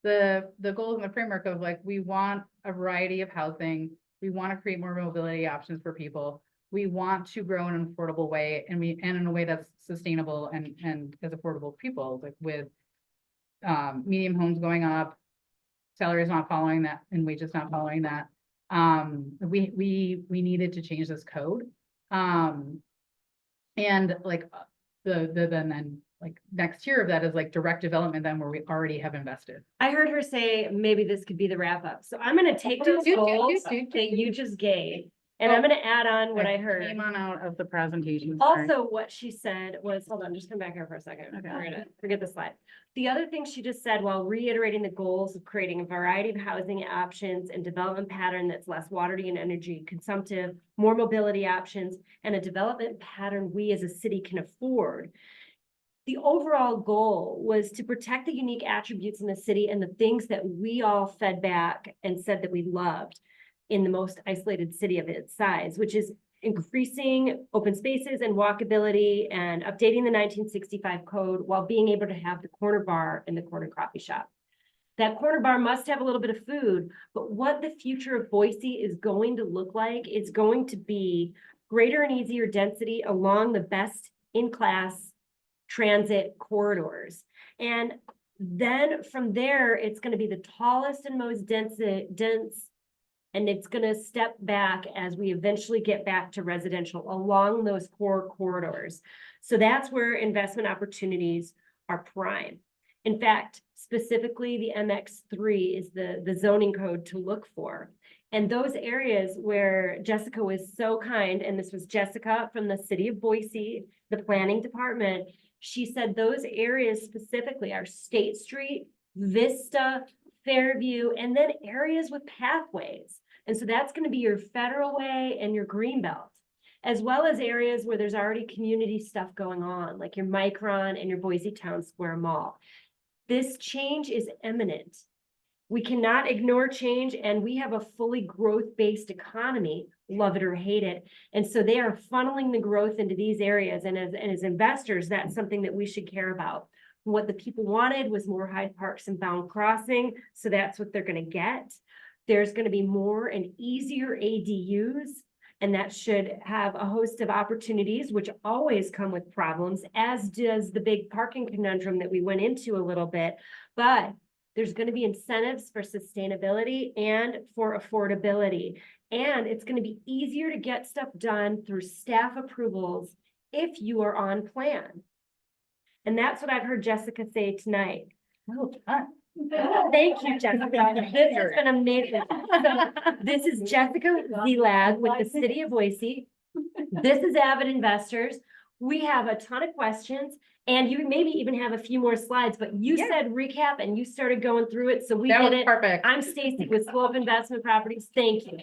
the goals and the framework of like, we want a variety of housing. We want to create more mobility options for people. We want to grow in an affordable way and in a way that's sustainable and as affordable for people, like with medium homes going up, salaries not following that, and wages not following that. We needed to change this code. And like then like next tier of that is like direct development, then where we already have invested. I heard her say maybe this could be the wrap up. So I'm gonna take those goals that you just gave, and I'm gonna add on what I heard. Came on out of the presentation. Sorry. Also, what she said was, hold on, just come back here for a second. Okay. Forget the slide. The other thing she just said, while reiterating the goals of creating a variety of housing options and development pattern that's less water and energy consumptive, more mobility options, and a development pattern we as a city can afford. The overall goal was to protect the unique attributes in the city and the things that we all fed back and said that we loved in the most isolated city of its size, which is increasing open spaces and walkability and updating the 1965 code while being able to have the corner bar and the corner coffee shop. That corner bar must have a little bit of food, but what the future of Boise is going to look like is going to be greater and easier density along the best in class transit corridors. And then from there, it's going to be the tallest and most dense, and it's going to step back as we eventually get back to residential along those core corridors. So that's where investment opportunities are prime. In fact, specifically the MX3 is the zoning code to look for. And those areas where Jessica was so kind, and this was Jessica from the city of Boise, the planning department, she said those areas specifically are State Street, Vista, Fairview, and then areas with pathways. And so that's going to be your Federal Way and your Greenbelt, as well as areas where there's already community stuff going on, like your Micron and your Boise Town Square Mall. This change is imminent. We cannot ignore change, and we have a fully growth-based economy, love it or hate it. And so they are funneling the growth into these areas. And as investors, that's something that we should care about. What the people wanted was more Hyde Parks and Bound Crossing. So that's what they're going to get. There's going to be more and easier ADUs, and that should have a host of opportunities, which always come with problems, as does the big parking conundrum that we went into a little bit. But there's going to be incentives for sustainability and for affordability. And it's going to be easier to get stuff done through staff approvals if you are on plan. And that's what I've heard Jessica say tonight. Well done. Thank you, Jessica. This has been amazing. So, this is Jessica Szelag with the city of Boise. This is AVID Investors. We have a ton of questions, and you maybe even have a few more slides, but you said recap and you started going through it, so we did it. Perfect. I'm Stacy with Swope Investment Properties. Thank you.